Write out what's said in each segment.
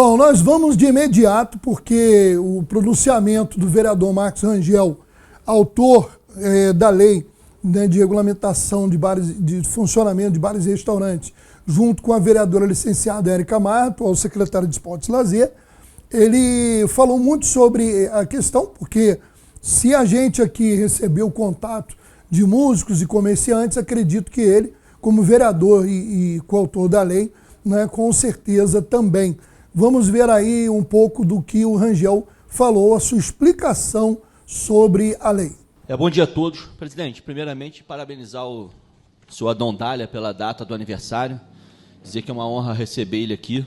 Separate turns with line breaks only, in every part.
Bom, nós vamos de imediato, porque o pronunciamento do vereador Marcos Rangel, autor da lei, né, de regulamentação de bares, de funcionamento de bares e restaurantes, junto com a vereadora licenciada Érica Marra, atual secretária de Esportes e Lazer, ele falou muito sobre a questão, porque se a gente aqui recebeu contato de músicos e comerciantes, acredito que ele, como vereador e coautor da lei, né, com certeza também. Vamos ver aí um pouco do que o Rangel falou, a sua explicação sobre a lei.
Bom dia a todos. Presidente, primeiramente, parabenizar o senhor Adão Dália pela data do aniversário, dizer que é uma honra receber ele aqui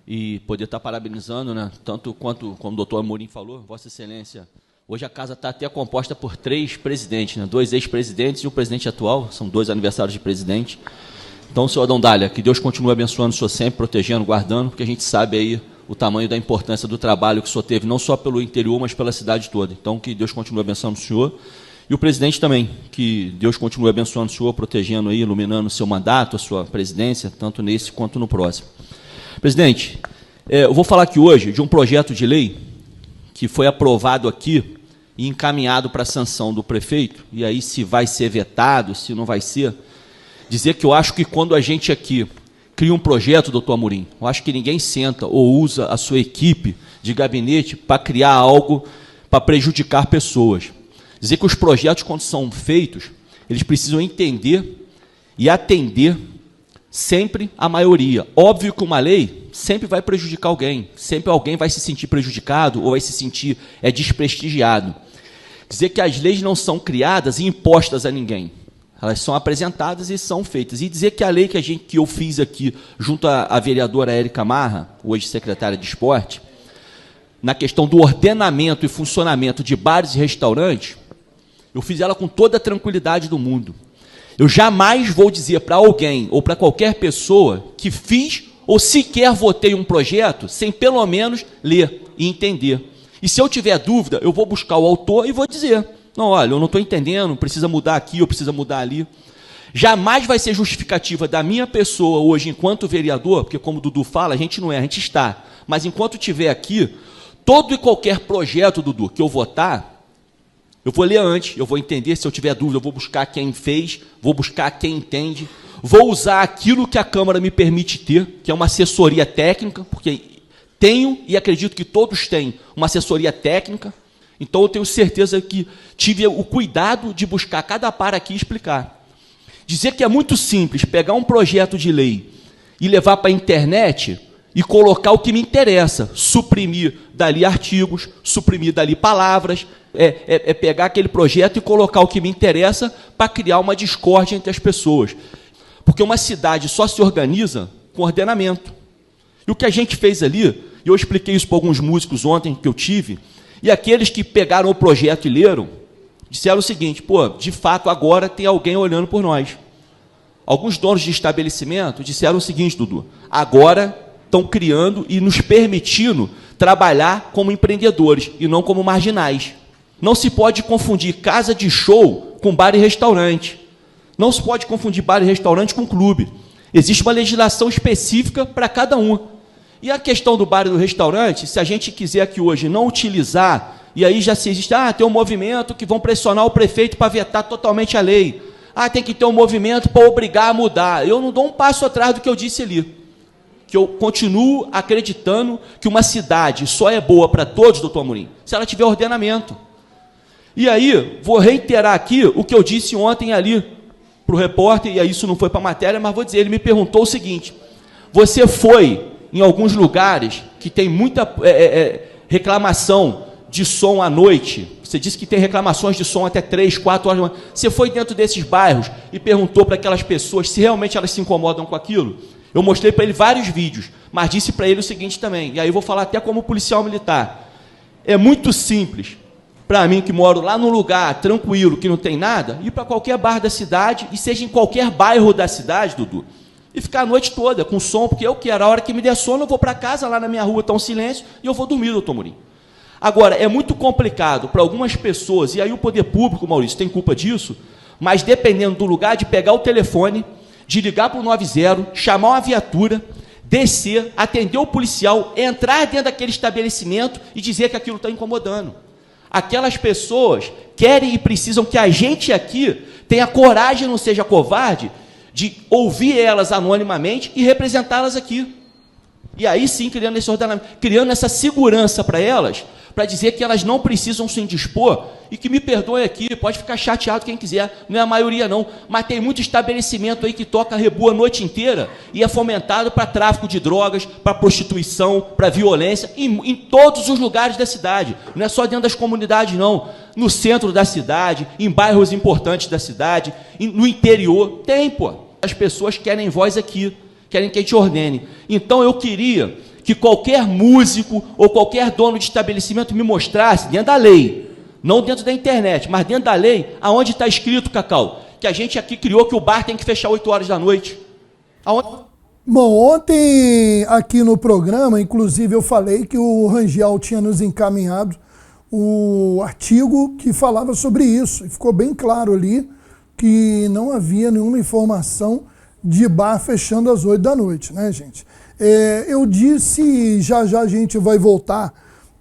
e poder estar parabenizando, né, tanto quanto, como o doutor Amorim falou, Vossa Excelência. Hoje a casa está até composta por 3 presidentes, né, 2 ex-presidentes e o presidente atual, são 2 aniversários de presidente. Então, senhor Adão Dália, que Deus continue abençoando o senhor sempre, protegendo, guardando, porque a gente sabe aí o tamanho da importância do trabalho que o senhor teve, não só pelo interior, mas pela cidade toda. Então, que Deus continue abençoando o senhor. E o presidente também, que Deus continue abençoando o senhor, protegendo aí, iluminando o seu mandato, a sua presidência, tanto nesse quanto no próximo. Presidente, eu vou falar aqui hoje de um projeto de lei que foi aprovado aqui e encaminhado para a sanção do prefeito, e aí se vai ser vetado, se não vai ser. Dizer que eu acho que quando a gente aqui cria um projeto, doutor Amorim, eu acho que ninguém senta ou usa a sua equipe de gabinete para criar algo para prejudicar pessoas. Dizer que os projetos, quando são feitos, eles precisam entender e atender sempre a maioria. Óbvio que uma lei sempre vai prejudicar alguém, sempre alguém vai se sentir prejudicado ou vai se sentir desprestigiado. Dizer que as leis não são criadas e impostas a ninguém. Elas são apresentadas e são feitas. E dizer que a lei que eu fiz aqui, junto à vereadora Érica Marra, hoje secretária de Esporte, na questão do ordenamento e funcionamento de bares e restaurantes, eu fiz ela com toda a tranquilidade do mundo. Eu jamais vou dizer para alguém ou para qualquer pessoa que fiz ou sequer votei um projeto sem pelo menos ler e entender. E se eu tiver dúvida, eu vou buscar o autor e vou dizer: não, olha, eu não estou entendendo, precisa mudar aqui ou precisa mudar ali. Jamais vai ser justificativa da minha pessoa hoje, enquanto vereador, porque como o Dudu fala, a gente não é, a gente está. Mas enquanto estiver aqui, todo e qualquer projeto, Dudu, que eu votar, eu vou ler antes, eu vou entender, se eu tiver dúvida, eu vou buscar quem fez, vou buscar quem entende, vou usar aquilo que a Câmara me permite ter, que é uma assessoria técnica, porque tenho e acredito que todos têm uma assessoria técnica. Então, eu tenho certeza que tive o cuidado de buscar cada par aqui e explicar. Dizer que é muito simples pegar um projeto de lei e levar para a internet e colocar o que me interessa, suprimir dali artigos, suprimir dali palavras, pegar aquele projeto e colocar o que me interessa para criar uma discórdia entre as pessoas. Porque uma cidade só se organiza com ordenamento. E o que a gente fez ali, e eu expliquei isso para alguns músicos ontem que eu tive, e aqueles que pegaram o projeto e leram, disseram o seguinte: pô, de fato, agora tem alguém olhando por nós. Alguns donos de estabelecimento disseram o seguinte, Dudu: agora estão criando e nos permitindo trabalhar como empreendedores e não como marginais. Não se pode confundir casa de show com bar e restaurante. Não se pode confundir bar e restaurante com clube. Existe uma legislação específica para cada um. E a questão do bar e do restaurante, se a gente quiser aqui hoje não utilizar, e aí já se existe, tem um movimento que vão pressionar o prefeito para vetar totalmente a lei. Tem que ter um movimento para obrigar a mudar. Eu não dou um passo atrás do que eu disse ali. Que eu continuo acreditando que uma cidade só é boa para todos, doutor Amorim, se ela tiver ordenamento. E aí, vou reiterar aqui o que eu disse ontem ali para o repórter, e aí isso não foi para a matéria, mas vou dizer, ele me perguntou o seguinte: você foi em alguns lugares que tem muita reclamação de som à noite, você disse que tem reclamações de som até 3, 4 horas da manhã. Você foi dentro desses bairros e perguntou para aquelas pessoas se realmente elas se incomodam com aquilo? Eu mostrei para ele vários vídeos, mas disse para ele o seguinte também, e aí eu vou falar até como policial militar. É muito simples para mim, que moro lá num lugar tranquilo, que não tem nada, ir para qualquer bar da cidade, e seja em qualquer bairro da cidade, Dudu, e ficar a noite toda com som, porque eu quero. A hora que me der sono, eu vou para casa, lá na minha rua está um silêncio, e eu vou dormir, doutor Amorim. Agora, é muito complicado para algumas pessoas, e aí o poder público, Maurício, tem culpa disso, mas dependendo do lugar, de pegar o telefone, de ligar para o 90, chamar uma viatura, descer, atender o policial, entrar dentro daquele estabelecimento e dizer que aquilo está incomodando. Aquelas pessoas querem e precisam que a gente aqui tenha coragem, não seja covarde, de ouvir elas anonimamente e representá-las aqui. E aí sim, criando esse ordenamento, criando essa segurança para elas, para dizer que elas não precisam se indispor, e que me perdoem aqui, pode ficar chateado quem quiser, não é a maioria não, mas tem muito estabelecimento aí que toca rebu a noite inteira e é fomentado para tráfico de drogas, para prostituição, para violência, em todos os lugares da cidade, não é só dentro das comunidades não, no centro da cidade, em bairros importantes da cidade, no interior, tem, pô. As pessoas querem voz aqui, querem que a gente ordene. Então eu queria que qualquer músico ou qualquer dono de estabelecimento me mostrasse, dentro da lei, não dentro da internet, mas dentro da lei, aonde está escrito, Cacau, que a gente aqui criou que o bar tem que fechar 8 horas da noite. Aonde...
Bom, ontem aqui no programa, inclusive eu falei que o Rangel tinha nos encaminhado o artigo que falava sobre isso, e ficou bem claro ali que não havia nenhuma informação de bar fechando às 8 da noite, né, gente? Eu disse, já a gente vai voltar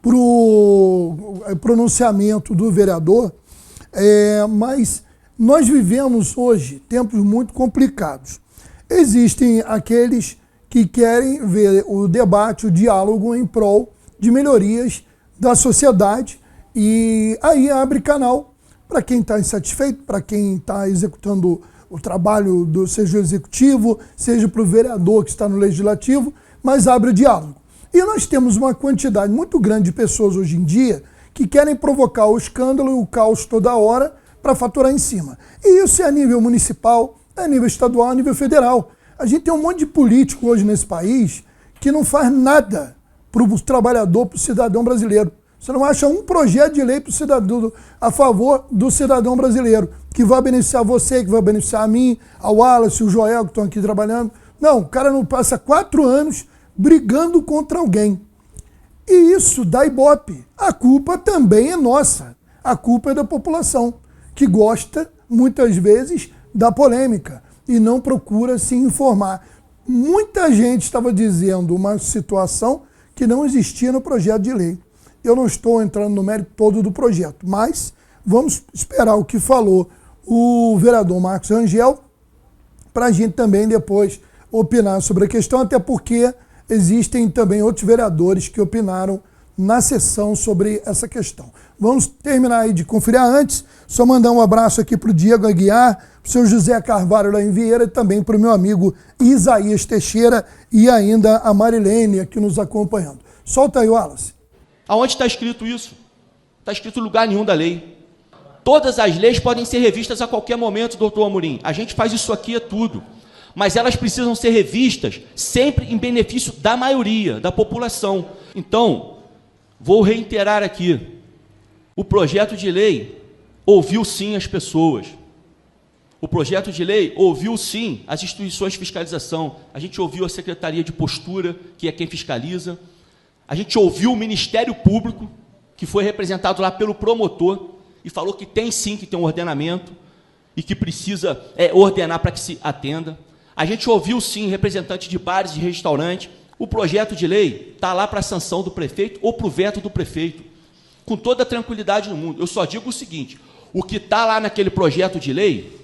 para o pronunciamento do vereador, mas nós vivemos hoje tempos muito complicados. Existem aqueles que querem ver o debate, o diálogo em prol de melhorias da sociedade, e aí abre canal para quem está insatisfeito, para quem está executando o trabalho, seja o executivo, seja para o vereador que está no legislativo, mas abre o diálogo. E nós temos uma quantidade muito grande de pessoas hoje em dia que querem provocar o escândalo e o caos toda hora para faturar em cima. E isso é a nível municipal, é a nível estadual, a nível federal. A gente tem um monte de político hoje nesse país que não faz nada para o trabalhador, para o cidadão brasileiro. Você não acha um projeto de lei para o cidadão, a favor do cidadão brasileiro, que vai beneficiar você, que vai beneficiar a mim, ao Wallace, o Joel, que estão aqui trabalhando. Não, o cara não passa 4 anos brigando contra alguém. E isso dá ibope. A culpa também é nossa. A culpa é da população, que gosta, muitas vezes, da polêmica e não procura se informar. Muita gente estava dizendo uma situação que não existia no projeto de lei. Eu não estou entrando no mérito todo do projeto, mas vamos esperar o que falou o vereador Marcos Rangel para a gente também depois opinar sobre a questão, até porque existem também outros vereadores que opinaram na sessão sobre essa questão. Vamos terminar aí de conferir. Antes, só mandar um abraço aqui para o Diego Aguiar, para o seu José Carvalho lá em Vieira e também para o meu amigo Isaías Teixeira e ainda a Marilene aqui nos acompanhando. Solta aí, Wallace.
Aonde está escrito isso? Está escrito em lugar nenhum da lei. Todas as leis podem ser revistas a qualquer momento, doutor Amorim. A gente faz isso aqui, é tudo. Mas elas precisam ser revistas sempre em benefício da maioria, da população. Então, vou reiterar aqui. O projeto de lei ouviu sim as pessoas. O projeto de lei ouviu sim as instituições de fiscalização. A gente ouviu a Secretaria de Postura, que é quem fiscaliza. A gente ouviu o Ministério Público, que foi representado lá pelo promotor, e falou que tem sim que ter um ordenamento e que precisa ordenar para que se atenda. A gente ouviu sim representantes de bares e restaurantes. O projeto de lei está lá para a sanção do prefeito ou para o veto do prefeito, com toda a tranquilidade do mundo. Eu só digo o seguinte, o que está lá naquele projeto de lei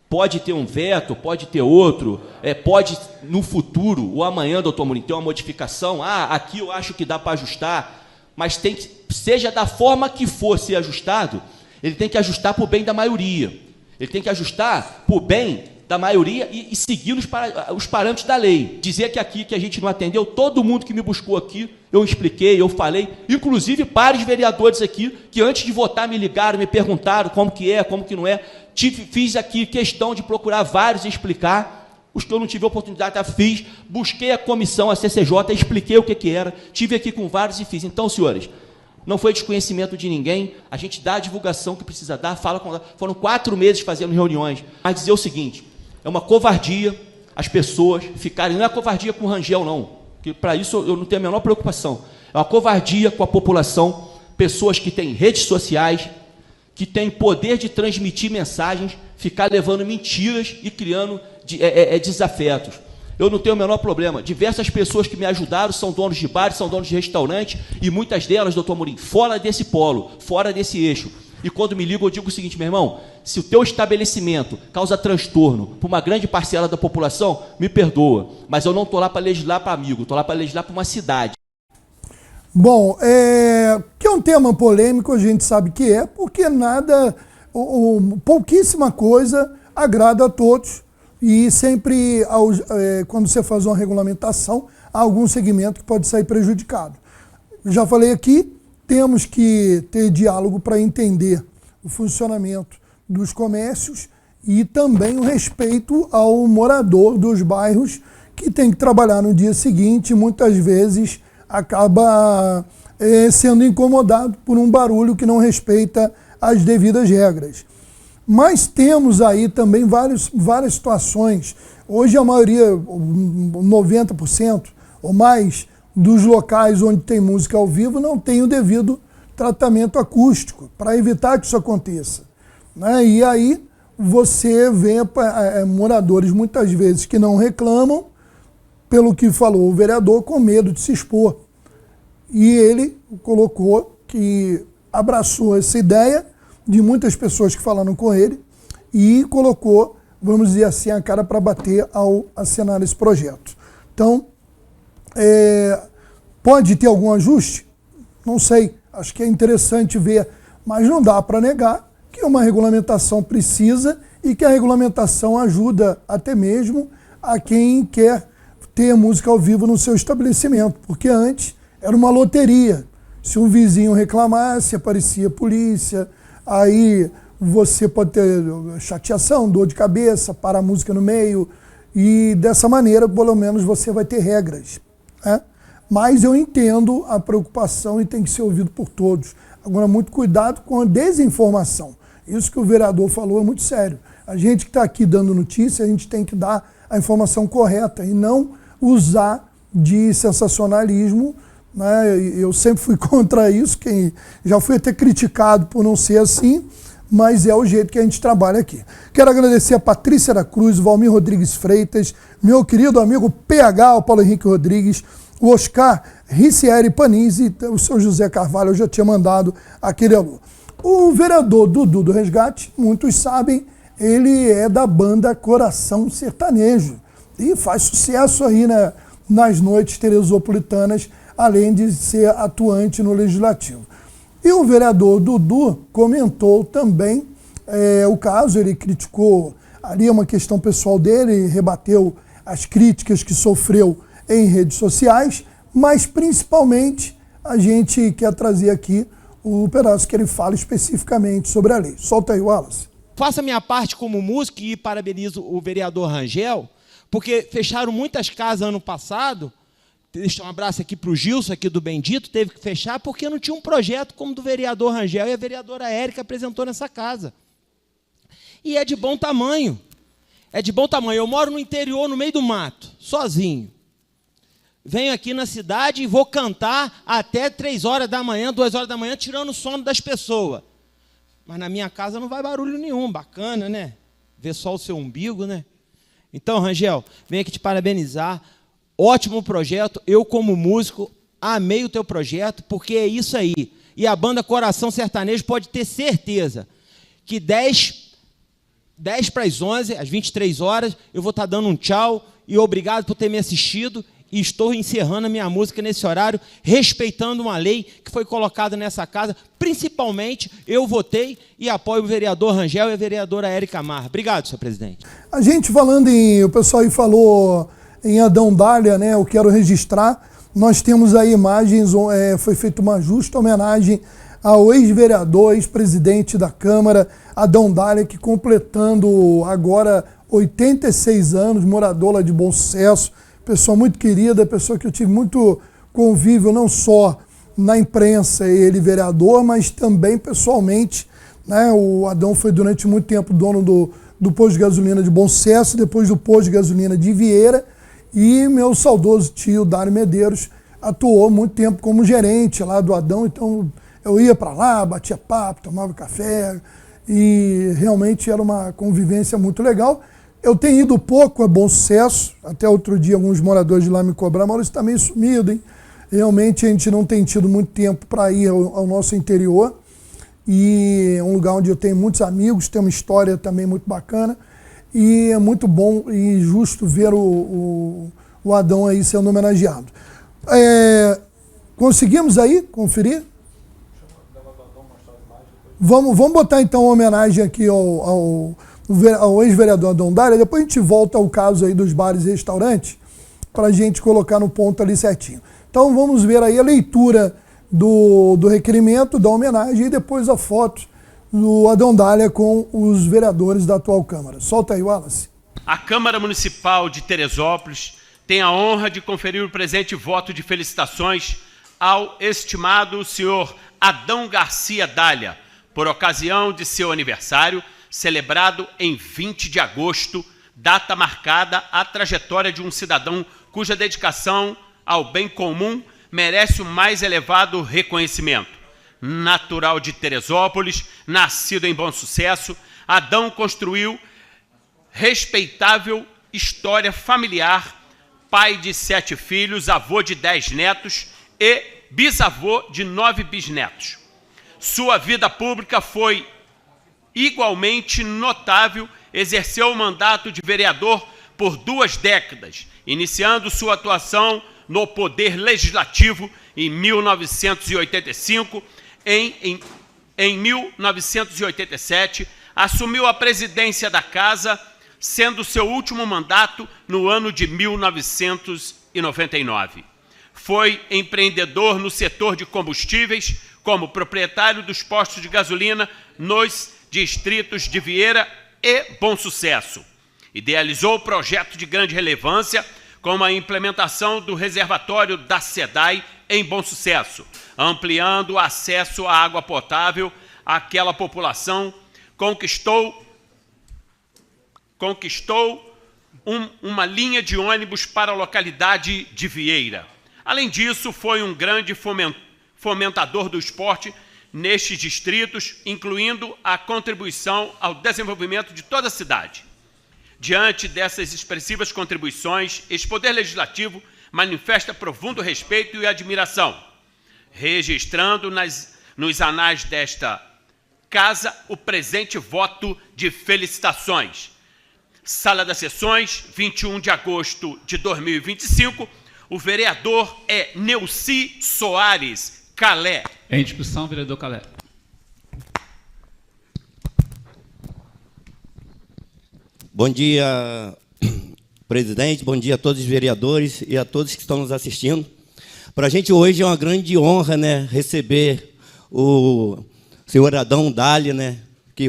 pode ter um veto, pode ter outro, pode no futuro, ou amanhã, doutor Amorim, ter uma modificação, aqui eu acho que dá para ajustar, mas tem que, seja da forma que for ser ajustado, ele tem que ajustar para o bem da maioria, ele tem que ajustar para o bem da maioria e seguir os parâmetros da lei. Dizer que aqui que a gente não atendeu, todo mundo que me buscou aqui, eu expliquei, eu falei, inclusive vários vereadores aqui, que antes de votar me ligaram, me perguntaram como que é, como que não é. Fiz aqui questão de procurar vários e explicar. Os que eu não tive oportunidade, fiz. Busquei a comissão, a CCJ, expliquei o que era. Tive aqui com vários e fiz. Então, senhores, não foi desconhecimento de ninguém. A gente dá a divulgação que precisa dar. Foram 4 meses fazendo reuniões. Mas dizer o seguinte, é uma covardia as pessoas ficarem... Não é covardia com o Rangel, não. Porque para isso eu não tenho a menor preocupação. É uma covardia com a população. Pessoas que têm redes sociais, que têm poder de transmitir mensagens, ficar levando mentiras e criando desafetos. eu não tenho o menor problema. Diversas pessoas que me ajudaram são donos de bares, são donos de restaurante, e muitas delas, doutor Amorim, fora desse polo, fora desse eixo. E quando me ligam, eu digo o seguinte, meu irmão, se o teu estabelecimento causa transtorno para uma grande parcela da população, me perdoa, mas eu não estou lá para legislar para amigo, estou lá para legislar para uma cidade.
Bom, que é um tema polêmico, a gente sabe que é, porque nada, pouquíssima coisa agrada a todos, e sempre, quando você faz uma regulamentação, há algum segmento que pode sair prejudicado. Eu já falei aqui, temos que ter diálogo para entender o funcionamento dos comércios e também o respeito ao morador dos bairros que tem que trabalhar no dia seguinte e muitas vezes acaba sendo incomodado por um barulho que não respeita as devidas regras. Mas temos aí também várias situações. Hoje a maioria, 90% ou mais, dos locais onde tem música ao vivo não tem o devido tratamento acústico, para evitar que isso aconteça. Né? E aí você vê moradores muitas vezes que não reclamam, pelo que falou o vereador, com medo de se expor. E ele colocou que abraçou essa ideia de muitas pessoas que falaram com ele e colocou, vamos dizer assim, a cara para bater ao assinar esse projeto. Então, pode ter algum ajuste? Não sei, acho que é interessante ver, mas não dá para negar que uma regulamentação precisa e que a regulamentação ajuda até mesmo a quem quer ter música ao vivo no seu estabelecimento, porque antes era uma loteria. Se um vizinho reclamasse, aparecia a polícia, aí você pode ter chateação, dor de cabeça, para a música no meio, e dessa maneira, pelo menos, você vai ter regras. Né? Mas eu entendo a preocupação e tem que ser ouvido por todos. Agora, muito cuidado com a desinformação. Isso que o vereador falou é muito sério. A gente que está aqui dando notícia, a gente tem que dar a informação correta e não usar de sensacionalismo. Né? Eu sempre fui contra isso, já fui até criticado por não ser assim, mas é o jeito que a gente trabalha aqui. Quero agradecer a Patrícia da Cruz, o Valmir Rodrigues Freitas, meu querido amigo PH, o Paulo Henrique Rodrigues, o Oscar Ricieri Panizzi, o seu José Carvalho, eu já tinha mandado aquele alô. O vereador Dudu do Resgate, muitos sabem, ele é da banda Coração Sertanejo e faz sucesso aí nas noites teresopolitanas, além de ser atuante no Legislativo. E o vereador Dudu comentou também o caso, ele criticou ali uma questão pessoal dele, rebateu as críticas que sofreu em redes sociais, mas principalmente a gente quer trazer aqui o pedaço que ele fala especificamente sobre a lei. Solta aí, Wallace.
Faço a minha parte como músico e parabenizo o vereador Rangel, porque fecharam muitas casas ano passado. Deixa um abraço aqui para o Gilson, aqui do Bendito, teve que fechar porque não tinha um projeto como do vereador Rangel e a vereadora Érica apresentou nessa casa. E é de bom tamanho. É de bom tamanho. Eu moro no interior, no meio do mato, sozinho. Venho aqui na cidade e vou cantar até 3 horas da manhã, 2 horas da manhã, tirando o sono das pessoas. Mas na minha casa não vai barulho nenhum, bacana, né? Ver só o seu umbigo, né? Então, Rangel, venho aqui te parabenizar. Ótimo projeto. Eu, como músico, amei o teu projeto, porque é isso aí. E a banda Coração Sertanejo pode ter certeza que 10 para as 11, às 23 horas, eu vou estar dando um tchau e obrigado por ter me assistido. E estou encerrando a minha música nesse horário, respeitando uma lei que foi colocada nessa casa. Principalmente, eu votei e apoio o vereador Rangel e a vereadora Érica Mar. Obrigado, senhor presidente.
A gente falando o pessoal aí falou em Adão Dália, né? Eu quero registrar. Nós temos aí imagens, foi feita uma justa homenagem ao ex-vereador, ex-presidente da Câmara, Adão Dália, que completando agora 86 anos, morador lá de Bom Sucesso. Pessoa muito querida, pessoa que eu tive muito convívio, não só na imprensa, ele vereador, mas também pessoalmente. Né? O Adão foi durante muito tempo dono do posto de gasolina de Bom Sucesso, depois do posto de gasolina de Vieira, e meu saudoso tio, Dário Medeiros, atuou muito tempo como gerente lá do Adão, então eu ia para lá, batia papo, tomava café, e realmente era uma convivência muito legal. Eu tenho ido pouco a Bom Sucesso, até outro dia alguns moradores de lá me cobraram, Maurício está meio sumido, hein? Realmente a gente não tem tido muito tempo para ir ao nosso interior, e é um lugar onde eu tenho muitos amigos, tem uma história também muito bacana, e é muito bom e justo ver o Adão aí sendo homenageado. Conseguimos aí conferir? Vamos botar então uma homenagem aqui ao ex-vereador Adão Dália, depois a gente volta ao caso aí dos bares e restaurantes, para a gente colocar no ponto ali certinho. Então vamos ver aí a leitura do requerimento, da homenagem, e depois a foto do Adão Dália com os vereadores da atual Câmara. Solta aí, Wallace.
A Câmara Municipal de Teresópolis tem a honra de conferir o presente voto de felicitações ao estimado senhor Adão Garcia Dália, por ocasião de seu aniversário, celebrado em 20 de agosto, data marcada à trajetória de um cidadão cuja dedicação ao bem comum merece o mais elevado reconhecimento. Natural de Teresópolis, nascido em Bom Sucesso, Adão construiu respeitável história familiar, pai de 7 filhos, avô de 10 netos e bisavô de 9 bisnetos. Sua vida pública foi igualmente notável, exerceu o mandato de vereador por 2 décadas, iniciando sua atuação no Poder Legislativo em 1985. Em 1987, assumiu a presidência da Casa, sendo seu último mandato no ano de 1999. Foi empreendedor no setor de combustíveis, como proprietário dos postos de gasolina nos distritos de Vieira e Bom Sucesso. Idealizou o projeto de grande relevância, como a implementação do reservatório da SEDAI em Bom Sucesso, ampliando o acesso à água potável àquela população. Conquistou uma linha de ônibus para a localidade de Vieira. Além disso, foi um grande fomentador do esporte nestes distritos, incluindo a contribuição ao desenvolvimento de toda a cidade. Diante dessas expressivas contribuições, este Poder Legislativo manifesta profundo respeito e admiração, registrando nos anais desta Casa o presente voto de felicitações. Sala das Sessões, 21 de agosto de 2025, o vereador é Neuci Soares Calé.
Em discussão, vereador Calé.
Bom dia, presidente, bom dia a todos os vereadores e a todos que estão nos assistindo. Para a gente hoje é uma grande honra, né, receber o senhor Adão Dália, né, que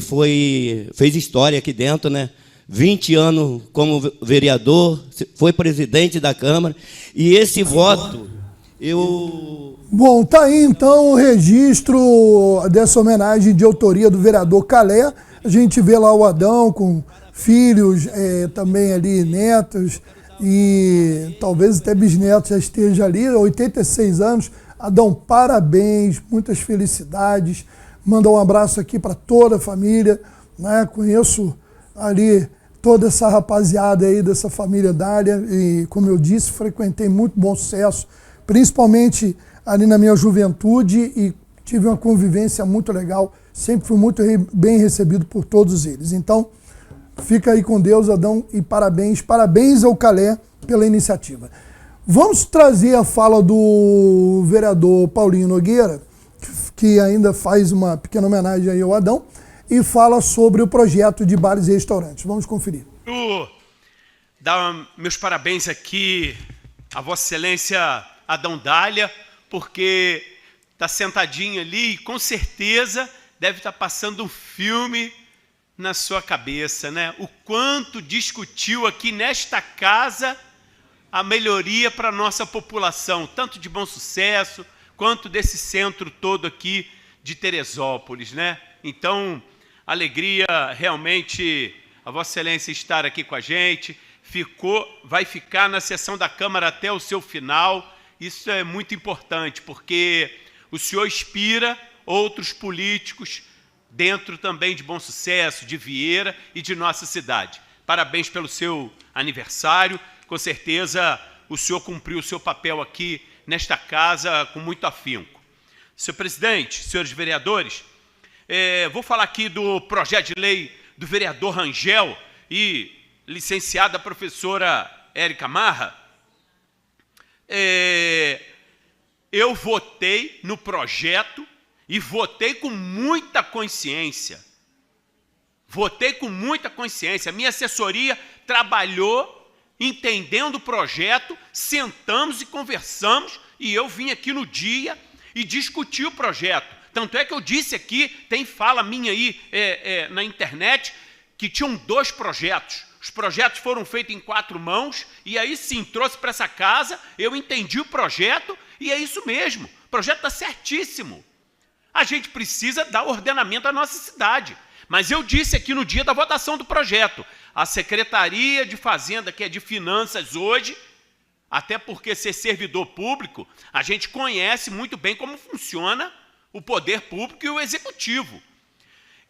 fez história aqui dentro, né, 20 anos como vereador, foi presidente da Câmara, e esse voto,
Bom, tá aí então o registro dessa homenagem de autoria do vereador Calé. A gente vê lá o Adão com filhos, também ali netos, e talvez até bisnetos já esteja ali, 86 anos. Adão, parabéns, muitas felicidades. Manda um abraço aqui para toda a família, né? Conheço ali toda essa rapaziada aí dessa família Dália e, como eu disse, frequentei muito Bom Sucesso, principalmente ali na minha juventude, e tive uma convivência muito legal, sempre fui muito bem recebido por todos eles. Então, fica aí com Deus, Adão, e parabéns ao Calé pela iniciativa. Vamos trazer a fala do vereador Paulinho Nogueira, que ainda faz uma pequena homenagem aí ao Adão, e fala sobre o projeto de bares e restaurantes. Vamos conferir.
Dar meus parabéns aqui a Vossa Excelência Adão Dália, porque está sentadinho ali e com certeza deve estar passando um filme na sua cabeça, né? O quanto discutiu aqui nesta casa a melhoria para a nossa população, tanto de Bom Sucesso, quanto desse centro todo aqui de Teresópolis, né? Então, alegria realmente a Vossa Excelência estar aqui com a gente, vai ficar na sessão da Câmara até o seu final. Isso é muito importante, porque o senhor inspira outros políticos dentro também de Bom Sucesso, de Vieira e de nossa cidade. parabéns pelo seu aniversário. Com certeza o senhor cumpriu o seu papel aqui nesta casa com muito afinco. Senhor presidente, senhores vereadores, vou falar aqui do projeto de lei do vereador Rangel e licenciada professora Érica Marra. Eu votei no projeto e votei com muita consciência. Votei com muita consciência. Minha assessoria trabalhou entendendo o projeto, sentamos e conversamos, e eu vim aqui no dia e discuti o projeto. Tanto é que eu disse aqui, tem fala minha aí na internet, que tinham 2 projetos. Os projetos foram feitos em 4 mãos, e aí sim, trouxe para essa casa, eu entendi o projeto, e é isso mesmo, o projeto está certíssimo. A gente precisa dar ordenamento à nossa cidade. Mas eu disse aqui no dia da votação do projeto, a Secretaria de Fazenda, que é de Finanças hoje, até porque ser servidor público, a gente conhece muito bem como funciona o poder público e o executivo.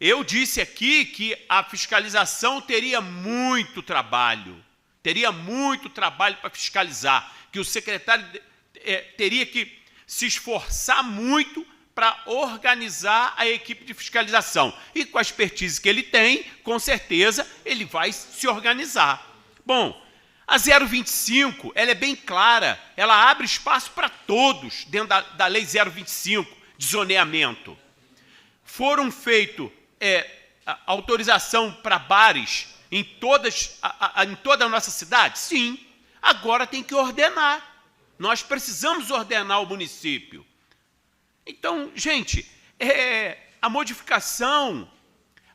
Eu disse aqui que a fiscalização teria muito trabalho para fiscalizar, que o secretário teria que se esforçar muito para organizar a equipe de fiscalização. E com a expertise que ele tem, com certeza, ele vai se organizar. Bom, a 025, ela é bem clara, ela abre espaço para todos dentro da lei 025, de zoneamento. Foram feitos autorização para bares em toda a nossa cidade? Sim. Agora tem que ordenar. Nós precisamos ordenar o município. Então, gente, a modificação,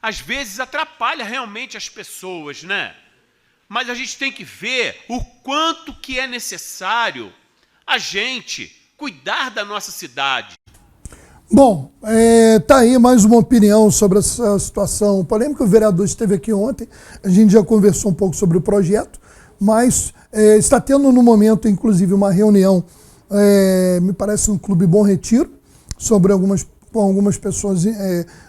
às vezes, atrapalha realmente as pessoas, né? Mas a gente tem que ver o quanto que é necessário a gente cuidar da nossa cidade.
Bom, tá aí mais uma opinião sobre essa situação polêmica. O vereador esteve aqui ontem, a gente já conversou um pouco sobre o projeto, mas está tendo no momento, inclusive, uma reunião, me parece no Clube Bom Retiro, com algumas pessoas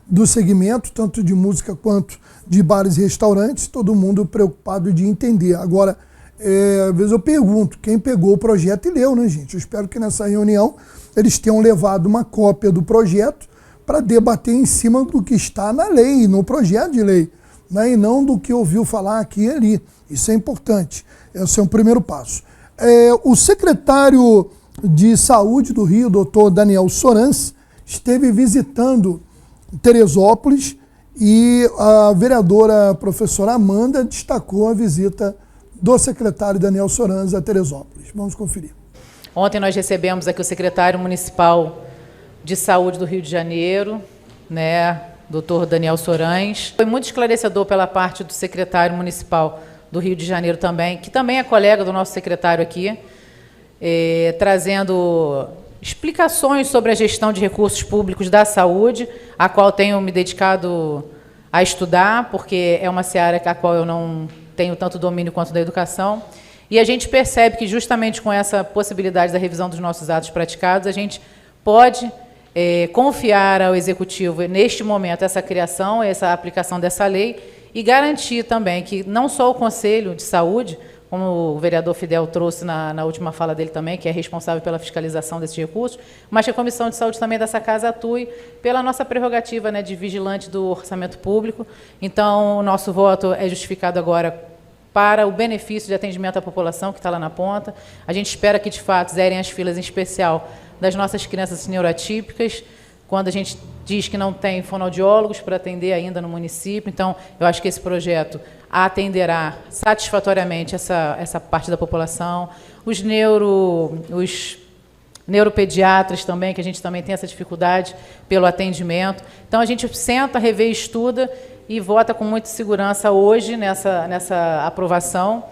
do segmento, tanto de música quanto de bares e restaurantes, todo mundo preocupado de entender. Agora, às vezes eu pergunto, quem pegou o projeto e leu, né, gente? Eu espero que nessa reunião eles tenham levado uma cópia do projeto para debater em cima do que está na lei, no projeto de lei, né, e não do que ouviu falar aqui e ali. Isso é importante. Esse é o primeiro passo. O secretário de Saúde do Rio, doutor Daniel Sorans, esteve visitando Teresópolis e a vereadora professora Amanda destacou a visita do secretário Daniel Sorans a Teresópolis. Vamos conferir.
Ontem nós recebemos aqui o secretário municipal de Saúde do Rio de Janeiro, né, doutor Daniel Sorans. Foi muito esclarecedor pela parte do secretário municipal do Rio de Janeiro também, que também é colega do nosso secretário aqui, trazendo explicações sobre a gestão de recursos públicos da saúde, a qual tenho me dedicado a estudar, porque é uma seara a qual eu não tenho tanto domínio quanto da educação. E a gente percebe que justamente com essa possibilidade da revisão dos nossos atos praticados, a gente pode confiar ao Executivo, neste momento, essa criação, essa aplicação dessa lei, e garantir também que não só o Conselho de Saúde, como o vereador Fidel trouxe na última fala dele também, que é responsável pela fiscalização desses recursos, mas que a Comissão de Saúde também dessa casa atue pela nossa prerrogativa, né, de vigilante do orçamento público. Então, o nosso voto é justificado agora para o benefício de atendimento à população que está lá na ponta. A gente espera que, de fato, zerem as filas, em especial das nossas crianças neuroatípicas, quando a gente diz que não tem fonoaudiólogos para atender ainda no município. Então, eu acho que esse projeto atenderá satisfatoriamente essa parte da população. Os neuropediatras também, que a gente também tem essa dificuldade pelo atendimento. Então, a gente senta, revê, estuda e vota com muita segurança hoje nessa aprovação.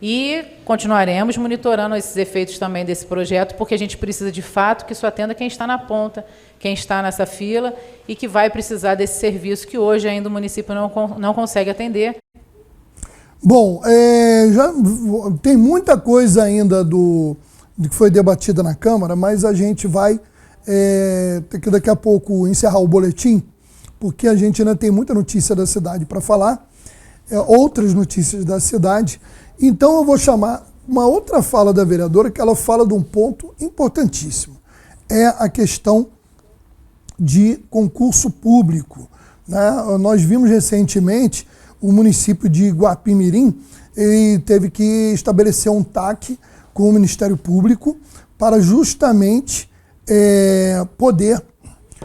E continuaremos monitorando esses efeitos também desse projeto, porque a gente precisa, de fato, que isso atenda quem está na ponta, quem está nessa fila e que vai precisar desse serviço que hoje ainda o município não consegue atender.
Bom, já tem muita coisa ainda de que foi debatida na Câmara, mas a gente vai ter que daqui a pouco encerrar o boletim, porque a gente ainda tem muita notícia da cidade para falar. outras notícias da cidade. Então eu vou chamar uma outra fala da vereadora, que ela fala de um ponto importantíssimo. É a questão de concurso público, né? Nós vimos recentemente o município de Guapimirim, ele teve que estabelecer um TAC com o Ministério Público para justamente poder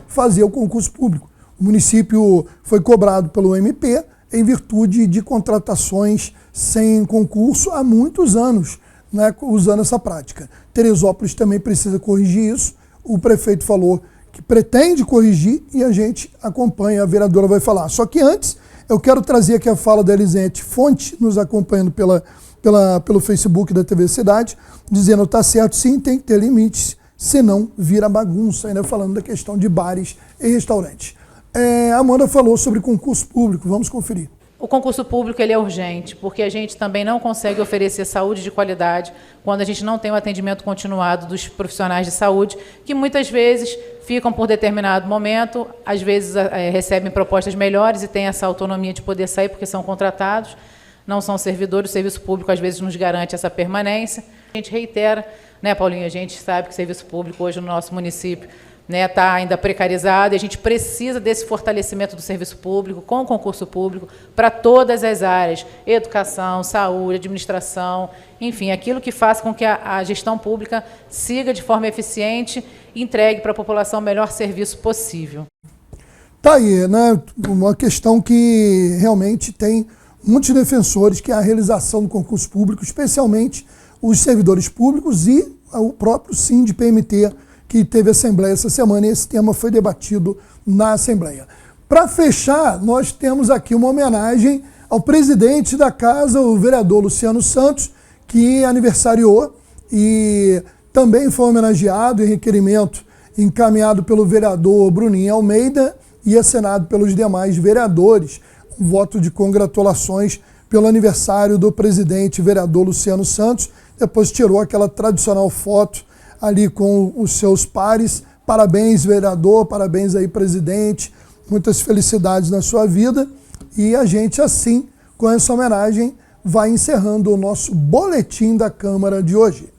fazer o concurso público. O município foi cobrado pelo MP em virtude de contratações sem concurso há muitos anos, né, usando essa prática. Teresópolis também precisa corrigir isso. O prefeito falou que pretende corrigir e a gente acompanha, a vereadora vai falar. Só que antes, eu quero trazer aqui a fala da Elisete Fonte, nos acompanhando pelo Facebook da TV Cidade, dizendo: tá certo, sim, tem que ter limites, senão vira bagunça, ainda falando da questão de bares e restaurantes. A Amanda falou sobre concurso público, vamos conferir.
O concurso público ele é urgente, porque a gente também não consegue oferecer saúde de qualidade quando a gente não tem o atendimento continuado dos profissionais de saúde, que muitas vezes ficam por determinado momento, às vezes recebem propostas melhores e têm essa autonomia de poder sair porque são contratados, não são servidores, o serviço público às vezes nos garante essa permanência. A gente reitera, né, Paulinho, a gente sabe que o serviço público hoje no nosso município está ainda precarizado, e a gente precisa desse fortalecimento do serviço público com o concurso público para todas as áreas, educação, saúde, administração, enfim, aquilo que faça com que a gestão pública siga de forma eficiente e entregue para a população o melhor serviço possível.
Tá aí, né, uma questão que realmente tem muitos defensores, que é a realização do concurso público, especialmente os servidores públicos e o próprio SINDI-PMT, que teve assembleia essa semana, e esse tema foi debatido na assembleia. Para fechar, nós temos aqui uma homenagem ao presidente da casa, o vereador Luciano Santos, que aniversariou e também foi homenageado em requerimento encaminhado pelo vereador Bruninho Almeida e assinado pelos demais vereadores. Um voto de congratulações pelo aniversário do presidente vereador Luciano Santos. Depois tirou aquela tradicional foto ali com os seus pares. Parabéns, vereador, parabéns aí, presidente, muitas felicidades na sua vida. E a gente, assim, com essa homenagem, vai encerrando o nosso boletim da Câmara de hoje.